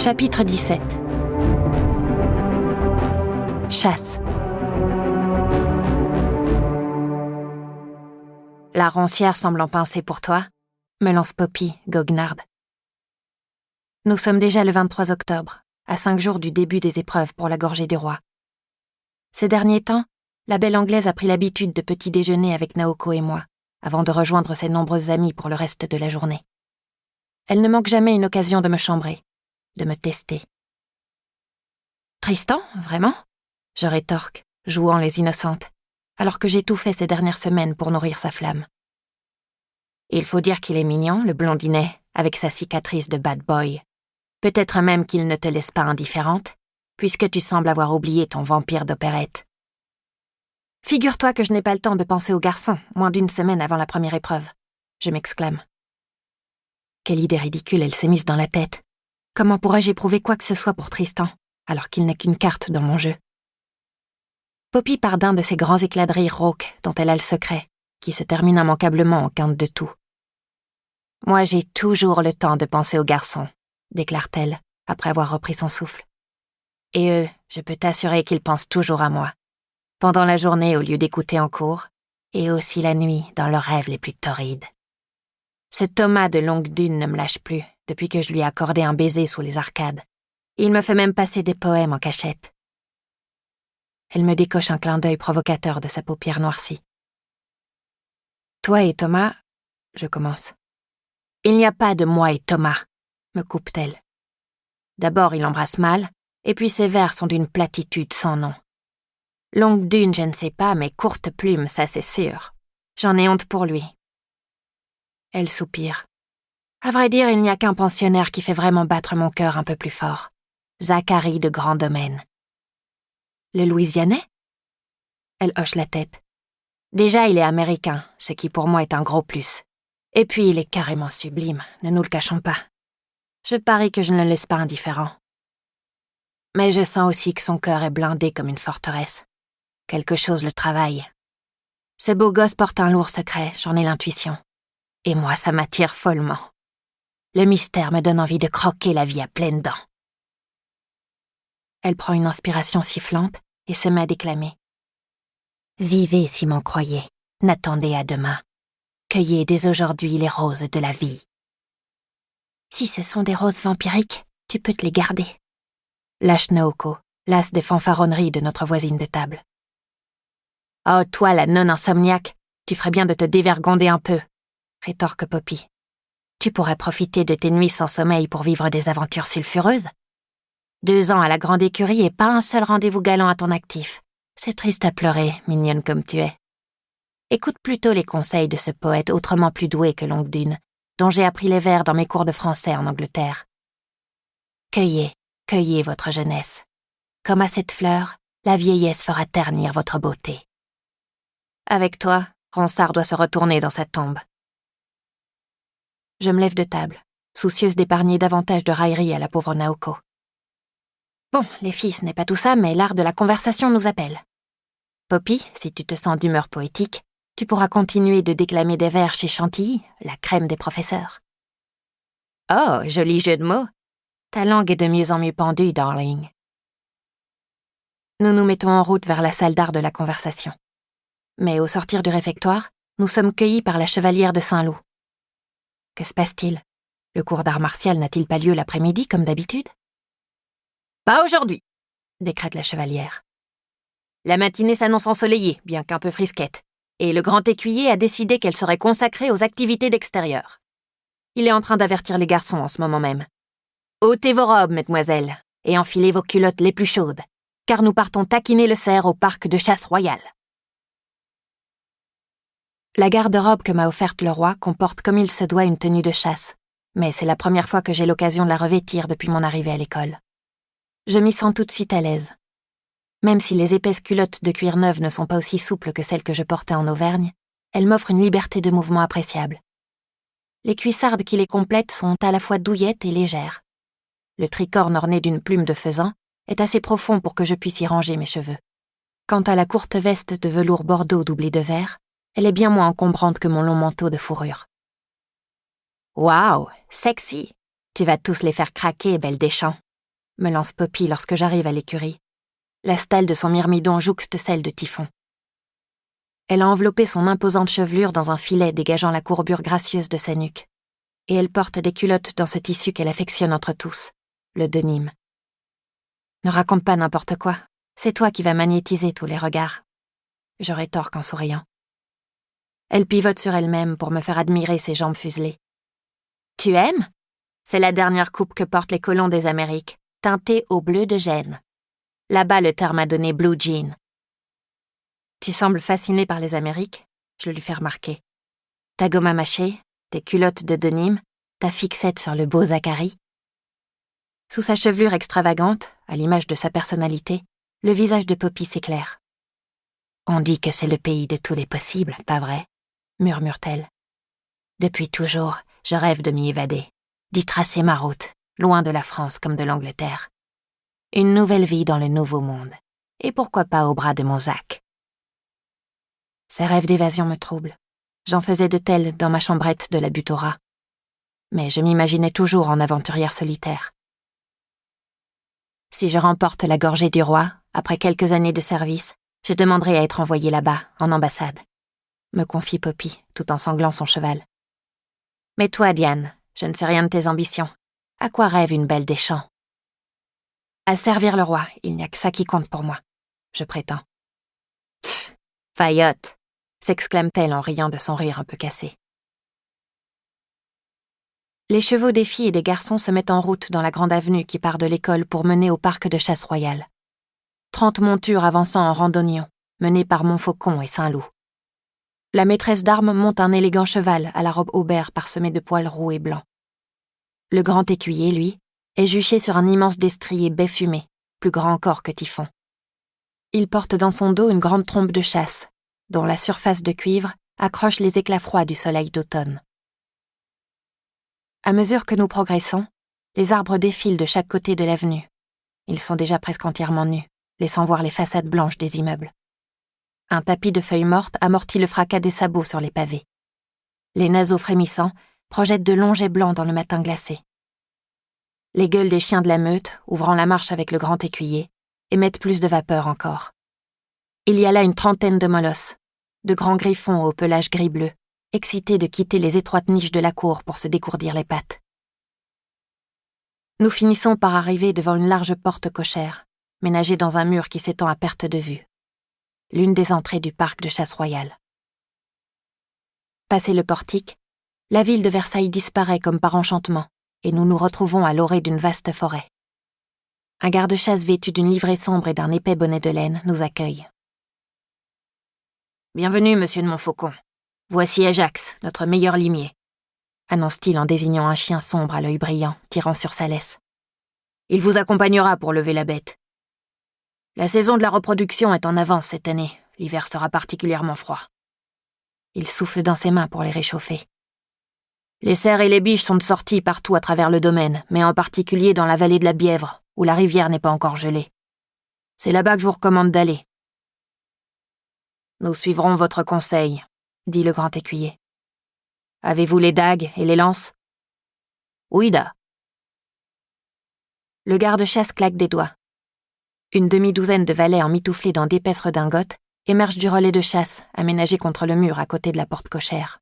Chapitre 17. Chasse. La roncière semble en pincer pour toi, me lance Poppy, goguenarde. Nous sommes déjà le 23 octobre, à 5 jours du début des épreuves pour la gorgée du roi. Ces derniers temps, la belle Anglaise a pris l'habitude de petit déjeuner avec Naoko et moi, avant de rejoindre ses nombreuses amies pour le reste de la journée. Elle ne manque jamais une occasion de me chambrer, de me tester. Tristan, vraiment ? Je rétorque, jouant les innocentes, alors que j'ai tout fait ces dernières semaines pour nourrir sa flamme. Il faut dire qu'il est mignon, le blondinet, avec sa cicatrice de bad boy. Peut-être même qu'il ne te laisse pas indifférente, puisque tu sembles avoir oublié ton vampire d'opérette. Figure-toi que je n'ai pas le temps de penser au garçon, moins d'une semaine avant la première épreuve. Je m'exclame. Quelle idée ridicule elle s'est mise dans la tête. Comment pourrais-je éprouver quoi que ce soit pour Tristan, alors qu'il n'est qu'une carte dans mon jeu? Poppy part d'un de ces grands éclats de rire rauques dont elle a le secret, qui se termine immanquablement en quinte de tout. « Moi, j'ai toujours le temps de penser aux garçons », déclare-t-elle, après avoir repris son souffle. « Et eux, je peux t'assurer qu'ils pensent toujours à moi, pendant la journée au lieu d'écouter en cours, et aussi la nuit dans leurs rêves les plus torrides. Ce Thomas de Longue Dune ne me lâche plus depuis que je lui ai accordé un baiser sous les arcades. Il me fait même passer des poèmes en cachette. » Elle me décoche un clin d'œil provocateur de sa paupière noircie. « Toi et Thomas, » je commence. « Il n'y a pas de moi et Thomas, » me coupe-t-elle. D'abord, il embrasse mal, et puis ses vers sont d'une platitude sans nom. Longue Dune, je ne sais pas, mais Courte Plume, ça c'est sûr. J'en ai honte pour lui. Elle soupire. À vrai dire, il n'y a qu'un pensionnaire qui fait vraiment battre mon cœur un peu plus fort. Zacharie de Grand Domaine. Le Louisianais ? Elle hoche la tête. Déjà, il est américain, ce qui pour moi est un gros plus. Et puis, il est carrément sublime, ne nous le cachons pas. Je parie que je ne le laisse pas indifférent. Mais je sens aussi que son cœur est blindé comme une forteresse. Quelque chose le travaille. Ce beau gosse porte un lourd secret, j'en ai l'intuition. Et moi, ça m'attire follement. Le mystère me donne envie de croquer la vie à pleines dents. Elle prend une inspiration sifflante et se met à déclamer. Vivez si m'en croyez, n'attendez à demain. Cueillez dès aujourd'hui les roses de la vie. Si ce sont des roses vampiriques, tu peux te les garder. Lâche Naoko, lasse des fanfaronneries de notre voisine de table. Oh, toi, la non-insomniaque, tu ferais bien de te dévergonder un peu, rétorque Poppy. Tu pourrais profiter de tes nuits sans sommeil pour vivre des aventures sulfureuses. 2 ans à la grande écurie et pas un seul rendez-vous galant à ton actif. C'est triste à pleurer, mignonne comme tu es. Écoute plutôt les conseils de ce poète autrement plus doué que Longue Dune, dont j'ai appris les vers dans mes cours de français en Angleterre. Cueillez, cueillez votre jeunesse. Comme à cette fleur, la vieillesse fera ternir votre beauté. Avec toi, Ronsard doit se retourner dans sa tombe. Je me lève de table, soucieuse d'épargner davantage de railleries à la pauvre Naoko. Bon, les filles, ce n'est pas tout ça, mais l'art de la conversation nous appelle. Poppy, si tu te sens d'humeur poétique, tu pourras continuer de déclamer des vers chez Chantilly, la crème des professeurs. Oh, joli jeu de mots. Ta langue est de mieux en mieux pendue, darling. Nous nous mettons en route vers la salle d'art de la conversation. Mais au sortir du réfectoire, nous sommes cueillis par la chevalière de Saint-Loup. Que se passe-t-il ? Le cours d'art martial n'a-t-il pas lieu l'après-midi comme d'habitude ? Pas aujourd'hui, décrète la chevalière. La matinée s'annonce ensoleillée, bien qu'un peu frisquette, et le grand écuyer a décidé qu'elle serait consacrée aux activités d'extérieur. Il est en train d'avertir les garçons en ce moment même. Ôtez vos robes, mesdemoiselles, et enfilez vos culottes les plus chaudes, car nous partons taquiner le cerf au parc de chasse royale. La garde-robe que m'a offerte le roi comporte comme il se doit une tenue de chasse, mais c'est la première fois que j'ai l'occasion de la revêtir depuis mon arrivée à l'école. Je m'y sens tout de suite à l'aise. Même si les épaisses culottes de cuir neuve ne sont pas aussi souples que celles que je portais en Auvergne, elles m'offrent une liberté de mouvement appréciable. Les cuissardes qui les complètent sont à la fois douillettes et légères. Le tricorne orné d'une plume de faisan est assez profond pour que je puisse y ranger mes cheveux. Quant à la courte veste de velours bordeaux doublée de vert, elle est bien moins encombrante que mon long manteau de fourrure. Waouh, sexy! Tu vas tous les faire craquer, belle Deschamps, me lance Poppy lorsque j'arrive à l'écurie. La stalle de son myrmidon jouxte celle de Typhon. Elle a enveloppé son imposante chevelure dans un filet dégageant la courbure gracieuse de sa nuque. Et elle porte des culottes dans ce tissu qu'elle affectionne entre tous, le denim. Ne raconte pas n'importe quoi, c'est toi qui vas magnétiser tous les regards. Je rétorque en souriant. Elle pivote sur elle-même pour me faire admirer ses jambes fuselées. Tu aimes ? C'est la dernière coupe que portent les colons des Amériques, teintée au bleu de gêne. Là-bas, le terme a donné blue jean. Tu sembles fasciné par les Amériques, je lui fais remarquer. Ta gomme à mâcher, tes culottes de denim, ta fixette sur le beau Zachary. Sous sa chevelure extravagante, à l'image de sa personnalité, le visage de Poppy s'éclaire. On dit que c'est le pays de tous les possibles, pas vrai ? Murmure-t-elle. Depuis toujours, je rêve de m'y évader, d'y tracer ma route, loin de la France comme de l'Angleterre. Une nouvelle vie dans le nouveau monde. Et pourquoi pas au bras de mon Zach ? Ces rêves d'évasion me troublent. J'en faisais de tels dans ma chambrette de la Butora. Mais je m'imaginais toujours en aventurière solitaire. Si je remporte la gorgée du roi, après quelques années de service, je demanderai à être envoyée là-bas, en ambassade, me confie Poppy, tout en sanglant son cheval. Mais toi, Diane, je ne sais rien de tes ambitions. À quoi rêve une belle des champs ? À servir le roi, il n'y a que ça qui compte pour moi, je prétends. Pfff, faillotte, s'exclame-t-elle en riant de son rire un peu cassé. Les chevaux des filles et des garçons se mettent en route dans la grande avenue qui part de l'école pour mener au parc de chasse royale. 30 montures avançant en randonnion, menées par Montfaucon et Saint-Loup. La maîtresse d'armes monte un élégant cheval à la robe aubert parsemée de poils roux et blancs. Le grand écuyer, lui, est juché sur un immense destrier baie fumé, plus grand encore que Typhon. Il porte dans son dos une grande trompe de chasse, dont la surface de cuivre accroche les éclats froids du soleil d'automne. À mesure que nous progressons, les arbres défilent de chaque côté de l'avenue. Ils sont déjà presque entièrement nus, laissant voir les façades blanches des immeubles. Un tapis de feuilles mortes amortit le fracas des sabots sur les pavés. Les naseaux frémissants projettent de longs jets blancs dans le matin glacé. Les gueules des chiens de la meute, ouvrant la marche avec le grand écuyer, émettent plus de vapeur encore. Il y a là une trentaine de molosses, de grands griffons au pelage gris-bleu, excités de quitter les étroites niches de la cour pour se dégourdir les pattes. Nous finissons par arriver devant une large porte cochère, ménagée dans un mur qui s'étend à perte de vue. L'une des entrées du parc de chasse royale. Passé le portique, la ville de Versailles disparaît comme par enchantement, et nous nous retrouvons à l'orée d'une vaste forêt. Un garde-chasse vêtu d'une livrée sombre et d'un épais bonnet de laine nous accueille. « Bienvenue, monsieur de Montfaucon. Voici Ajax, notre meilleur limier, » annonce-t-il en désignant un chien sombre à l'œil brillant, tirant sur sa laisse. « Il vous accompagnera pour lever la bête. La saison de la reproduction est en avance cette année. L'hiver sera particulièrement froid. » Il souffle dans ses mains pour les réchauffer. Les cerfs et les biches sont de sortie partout à travers le domaine, mais en particulier dans la vallée de la Bièvre, où la rivière n'est pas encore gelée. C'est là-bas que je vous recommande d'aller. Nous suivrons votre conseil, dit le grand écuyer. Avez-vous les dagues et les lances ? Oui, da. Le garde-chasse claque des doigts. Une demi-douzaine de valets emmitouflés dans d'épaisses redingotes émergent du relais de chasse aménagé contre le mur à côté de la porte cochère.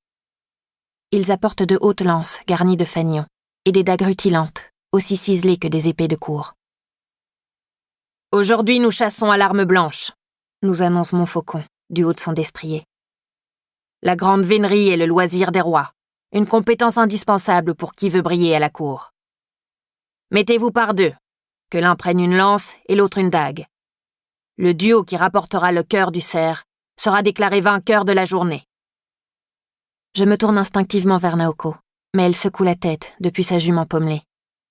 Ils apportent de hautes lances garnies de fanions et des dagues rutilantes, aussi ciselées que des épées de cour. « Aujourd'hui, nous chassons à l'arme blanche », nous annonce Montfaucon, du haut de son destrier. « La grande vénerie est le loisir des rois, une compétence indispensable pour qui veut briller à la cour. Mettez-vous par deux, que l'un prenne une lance et l'autre une dague. Le duo qui rapportera le cœur du cerf sera déclaré vainqueur de la journée. » Je me tourne instinctivement vers Naoko, mais elle secoue la tête depuis sa jument pommelée,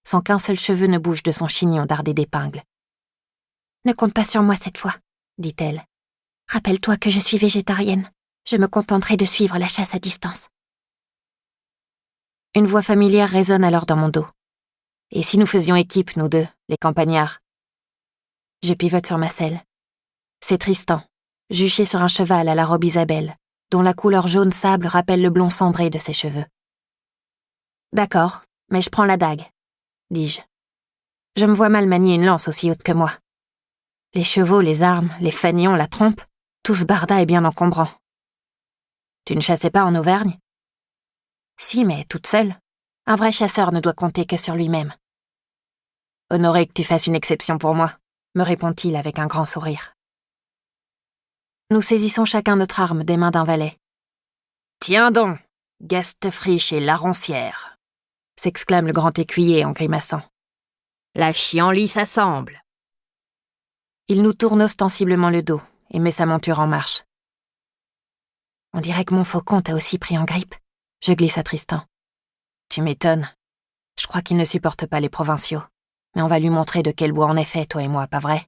sans qu'un seul cheveu ne bouge de son chignon dardé d'épingles. « Ne compte pas sur moi cette fois, » dit-elle. « Rappelle-toi que je suis végétarienne. Je me contenterai de suivre la chasse à distance. » Une voix familière résonne alors dans mon dos. Et si nous faisions équipe, nous deux, les campagnards ? Je pivote sur ma selle. C'est Tristan, juché sur un cheval à la robe Isabelle, dont la couleur jaune sable rappelle le blond cendré de ses cheveux. « D'accord, mais je prends la dague, » dis-je. Je me vois mal manier une lance aussi haute que moi. Les chevaux, les armes, les fanions, la trompe, tout ce barda est bien encombrant. Tu ne chassais pas en Auvergne ? Si, mais toute seule. Un vrai chasseur ne doit compter que sur lui-même. Honoré que tu fasses une exception pour moi, me répond-il avec un grand sourire. Nous saisissons chacun notre arme des mains d'un valet. Tiens donc, Gastefriche et Laroncière, s'exclame le grand écuyer en grimaçant. La chienlit s'assemble. Il nous tourne ostensiblement le dos et met sa monture en marche. On dirait que mon faucon t'a aussi pris en grippe, je glisse à Tristan. Tu m'étonnes. Je crois qu'il ne supporte pas les provinciaux, mais on va lui montrer de quel bois on est fait, toi et moi, pas vrai ?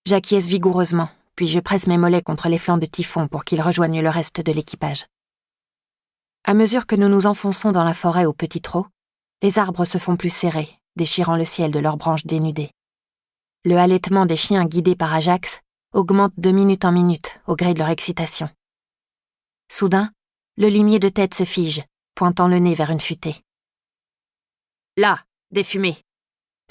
J'acquiesce vigoureusement, puis je presse mes mollets contre les flancs de Typhon pour qu'il rejoigne le reste de l'équipage. À mesure que nous nous enfonçons dans la forêt au petit trot, les arbres se font plus serrés, déchirant le ciel de leurs branches dénudées. Le halètement des chiens guidés par Ajax augmente de minute en minute au gré de leur excitation. Soudain, le limier de tête se fige, pointant le nez vers une futaie. « Là, des fumées !»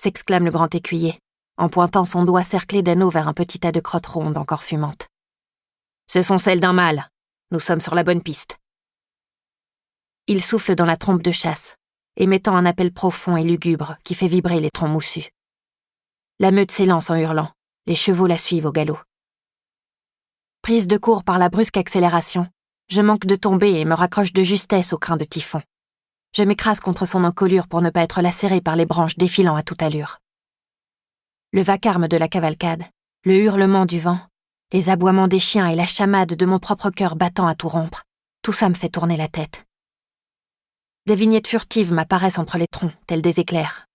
s'exclame le grand écuyer, en pointant son doigt cerclé d'anneaux vers un petit tas de crottes rondes encore fumantes. « Ce sont celles d'un mâle. Nous sommes sur la bonne piste. » Il souffle dans la trompe de chasse, émettant un appel profond et lugubre qui fait vibrer les troncs moussus. La meute s'élance en hurlant, les chevaux la suivent au galop. Prise de court par la brusque accélération, je manque de tomber et me raccroche de justesse au crin de Typhon. Je m'écrase contre son encolure pour ne pas être lacéré par les branches défilant à toute allure. Le vacarme de la cavalcade, le hurlement du vent, les aboiements des chiens et la chamade de mon propre cœur battant à tout rompre, tout ça me fait tourner la tête. Des vignettes furtives m'apparaissent entre les troncs, tels des éclairs.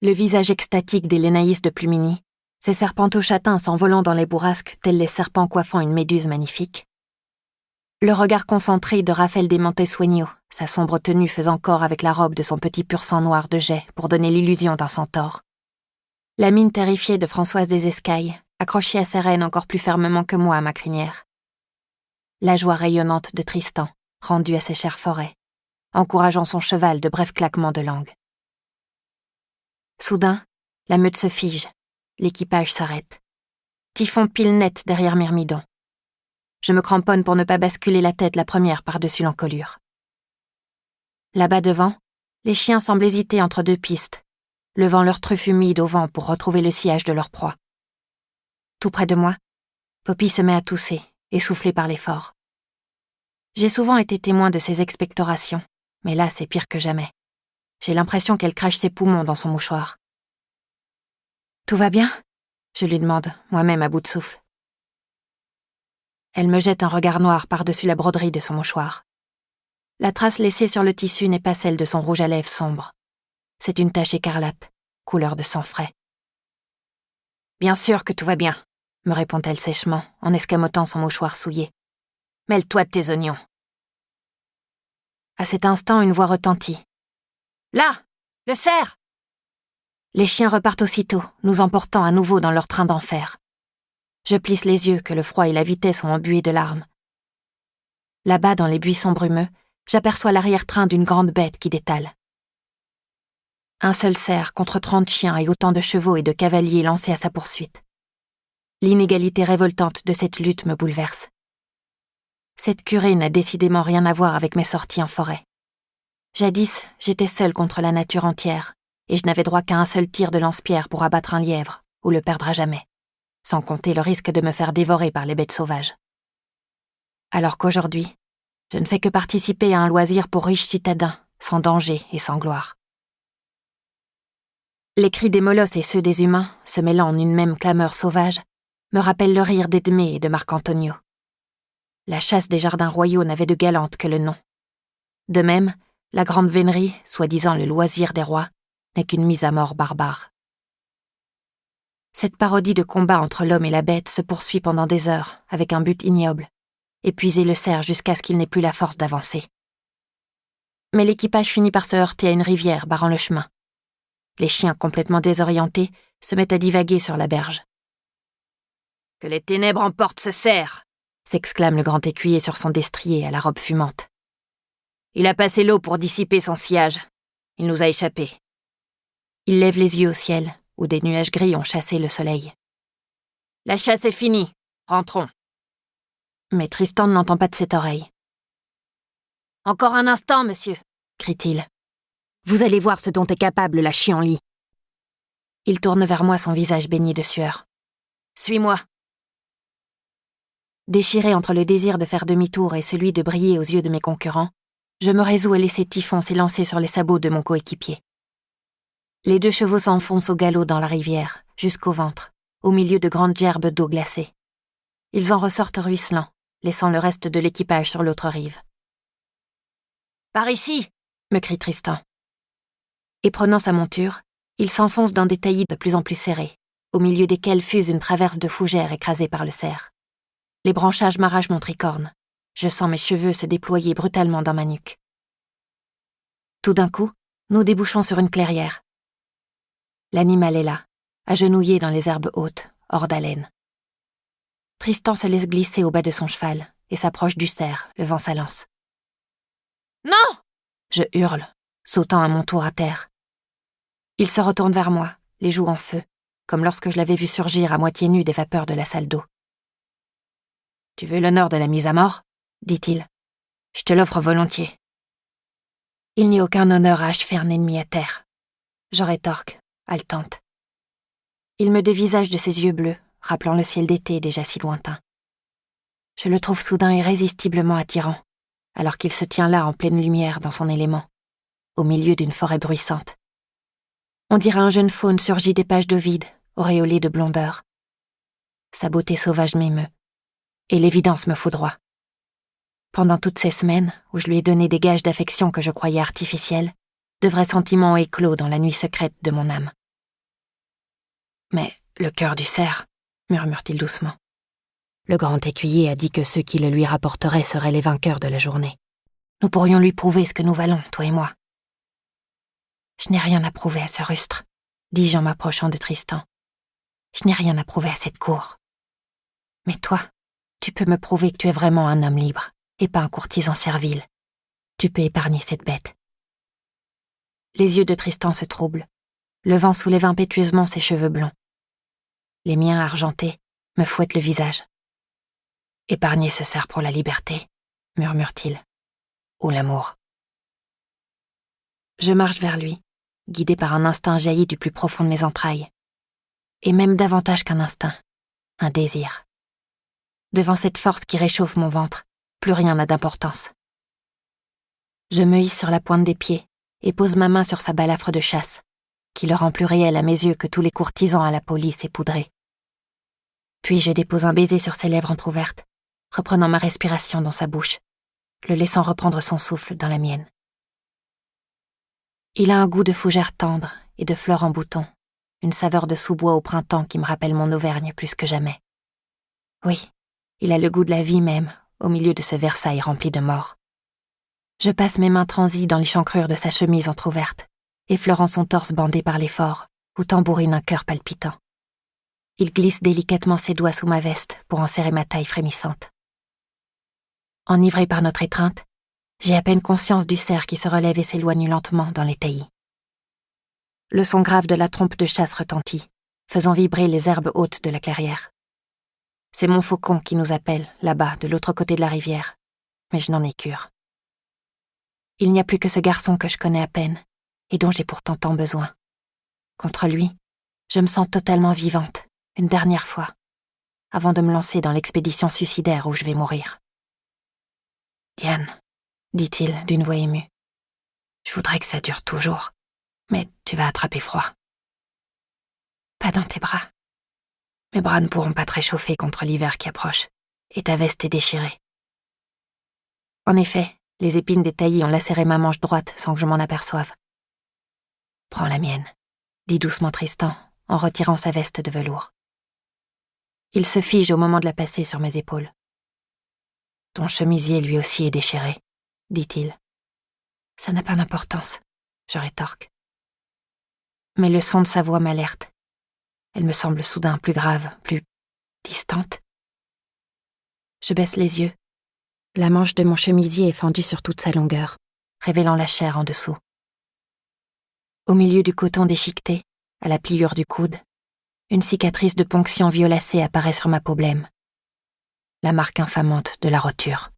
Le visage extatique des Lénaïs de Plumini, ses serpenteaux châtains s'envolant dans les bourrasques tels les serpents coiffant une méduse magnifique. Le regard concentré de Raphaël des Montessuegno, sa sombre tenue faisant corps avec la robe de son petit pur sang noir de jais pour donner l'illusion d'un centaure. La mine terrifiée de Françoise des Escailles, accrochée à ses rênes encore plus fermement que moi à ma crinière. La joie rayonnante de Tristan, rendue à ses chères forêts, encourageant son cheval de brefs claquements de langue. Soudain, la meute se fige, l'équipage s'arrête. Typhon pile net derrière Myrmidon. Je me cramponne pour ne pas basculer la tête la première par-dessus l'encolure. Là-bas devant, les chiens semblent hésiter entre deux pistes, levant leurs truffes humides au vent pour retrouver le sillage de leur proie. Tout près de moi, Poppy se met à tousser, essoufflée par l'effort. J'ai souvent été témoin de ses expectorations, mais là c'est pire que jamais. J'ai l'impression qu'elle crache ses poumons dans son mouchoir. « Tout va bien ?» je lui demande, moi-même à bout de souffle. Elle me jette un regard noir par-dessus la broderie de son mouchoir. La trace laissée sur le tissu n'est pas celle de son rouge à lèvres sombre. C'est une tache écarlate, couleur de sang frais. « Bien sûr que tout va bien, » me répond-elle sèchement, en escamotant son mouchoir souillé. « Mêle-toi de tes oignons. » À cet instant, une voix retentit. « Là, le cerf !» Les chiens repartent aussitôt, nous emportant à nouveau dans leur train d'enfer. Je plisse les yeux que le froid et la vitesse ont embués de larmes. Là-bas, dans les buissons brumeux, j'aperçois l'arrière-train d'une grande bête qui détale. Un seul cerf contre 30 chiens et autant de chevaux et de cavaliers lancés à sa poursuite. L'inégalité révoltante de cette lutte me bouleverse. Cette curée n'a décidément rien à voir avec mes sorties en forêt. Jadis, j'étais seule contre la nature entière, et je n'avais droit qu'à un seul tir de lance-pierre pour abattre un lièvre, ou le perdre à jamais, sans compter le risque de me faire dévorer par les bêtes sauvages. Alors qu'aujourd'hui, je ne fais que participer à un loisir pour riches citadins, sans danger et sans gloire. Les cris des molosses et ceux des humains, se mêlant en une même clameur sauvage, me rappellent le rire d'Edmé et de Marc-Antonio. La chasse des jardins royaux n'avait de galante que le nom. De même, la grande vénerie, soi-disant le loisir des rois, n'est qu'une mise à mort barbare. Cette parodie de combat entre l'homme et la bête se poursuit pendant des heures, avec un but ignoble, épuiser le cerf jusqu'à ce qu'il n'ait plus la force d'avancer. Mais l'équipage finit par se heurter à une rivière barrant le chemin. Les chiens complètement désorientés se mettent à divaguer sur la berge. « Que les ténèbres emportent ce cerf !» s'exclame le grand écuyer sur son destrier à la robe fumante. « Il a passé l'eau pour dissiper son sillage. Il nous a échappé. Il lève les yeux au ciel, où des nuages gris ont chassé le soleil. « La chasse est finie. Rentrons. » Mais Tristan ne l'entend pas de cette oreille. « Encore un instant, monsieur, » crie-t-il. « Vous allez voir ce dont est capable la chienlit. » Il tourne vers moi son visage baigné de sueur. « Suis-moi. » Déchiré entre le désir de faire demi-tour et celui de briller aux yeux de mes concurrents, je me résous à laisser Typhon s'élancer sur les sabots de mon coéquipier. Les 2 chevaux s'enfoncent au galop dans la rivière, jusqu'au ventre, au milieu de grandes gerbes d'eau glacée. Ils en ressortent ruisselants, laissant le reste de l'équipage sur l'autre rive. « Par ici !» me crie Tristan. Et prenant sa monture, il s'enfonce dans des taillis de plus en plus serrés, au milieu desquels fuse une traverse de fougères écrasée par le cerf. Les branchages m'arrachent mon tricorne. Je sens mes cheveux se déployer brutalement dans ma nuque. Tout d'un coup, nous débouchons sur une clairière. L'animal est là, agenouillé dans les herbes hautes, hors d'haleine. Tristan se laisse glisser au bas de son cheval et s'approche du cerf, levant sa lance. « Non !» je hurle, sautant à mon tour à terre. Il se retourne vers moi, les joues en feu, comme lorsque je l'avais vu surgir à moitié nu des vapeurs de la salle d'eau. « Tu veux l'honneur de la mise à mort ?» dit-il. « Je te l'offre volontiers. » Il n'y a aucun honneur à achever un ennemi à terre. Je rétorque, haletante. Il me dévisage de ses yeux bleus, rappelant le ciel d'été déjà si lointain. Je le trouve soudain irrésistiblement attirant, alors qu'il se tient là en pleine lumière dans son élément, au milieu d'une forêt bruissante. On dirait un jeune faune surgi des pages d'Ovide, auréolé de blondeur. Sa beauté sauvage m'émeut, et l'évidence me foudroie. Pendant toutes ces semaines, où je lui ai donné des gages d'affection que je croyais artificiels, de vrais sentiments ont éclos dans la nuit secrète de mon âme. « Mais le cœur du cerf, » murmure-t-il doucement. Le grand écuyer a dit que ceux qui le lui rapporteraient seraient les vainqueurs de la journée. Nous pourrions lui prouver ce que nous valons, toi et moi. Je n'ai rien à prouver à ce rustre, dis-je en m'approchant de Tristan. Je n'ai rien à prouver à cette cour. Mais toi, tu peux me prouver que tu es vraiment un homme libre, et pas un courtisan servile. Tu peux épargner cette bête. Les yeux de Tristan se troublent. Le vent soulève impétueusement ses cheveux blonds. Les miens argentés me fouettent le visage. « Épargner ce cerf pour la liberté », murmure-t-il. « Ou l'amour. » Je marche vers lui, guidé par un instinct jailli du plus profond de mes entrailles. Et même davantage qu'un instinct, un désir. Devant cette force qui réchauffe mon ventre, plus rien n'a d'importance. Je me hisse sur la pointe des pieds et pose ma main sur sa balafre de chasse, qui le rend plus réel à mes yeux que tous les courtisans à la police époudrée. Puis je dépose un baiser sur ses lèvres entr'ouvertes, reprenant ma respiration dans sa bouche, le laissant reprendre son souffle dans la mienne. Il a un goût de fougère tendre et de fleurs en bouton, une saveur de sous-bois au printemps qui me rappelle mon Auvergne plus que jamais. Oui, il a le goût de la vie même, au milieu de ce Versailles rempli de morts. Je passe mes mains transies dans l'échancrure de sa chemise entr'ouverte, effleurant son torse bandé par l'effort, où tambourine un cœur palpitant. Il glisse délicatement ses doigts sous ma veste pour en serrer ma taille frémissante. Enivré par notre étreinte, j'ai à peine conscience du cerf qui se relève et s'éloigne lentement dans les taillis. Le son grave de la trompe de chasse retentit, faisant vibrer les herbes hautes de la clairière. C'est mon faucon qui nous appelle, là-bas, de l'autre côté de la rivière, mais je n'en ai cure. Il n'y a plus que ce garçon que je connais à peine, et dont j'ai pourtant tant besoin. Contre lui, je me sens totalement vivante, une dernière fois, avant de me lancer dans l'expédition suicidaire où je vais mourir. « Diane, » dit-il d'une voix émue, « je voudrais que ça dure toujours, mais tu vas attraper froid. » Pas dans tes bras. Mes bras ne pourront pas te réchauffer contre l'hiver qui approche, et ta veste est déchirée. En effet, les épines des taillis ont lacéré ma manche droite sans que je m'en aperçoive. « Prends la mienne, » dit doucement Tristan, en retirant sa veste de velours. Il se fige au moment de la passer sur mes épaules. « Ton chemisier lui aussi est déchiré, » dit-il. « Ça n'a pas d'importance, » je rétorque. Mais le son de sa voix m'alerte. Elle me semble soudain plus grave, plus distante. Je baisse les yeux. La manche de mon chemisier est fendue sur toute sa longueur, révélant la chair en dessous. Au milieu du coton déchiqueté, à la pliure du coude, une cicatrice de ponction violacée apparaît sur ma peau blême. La marque infamante de la roture.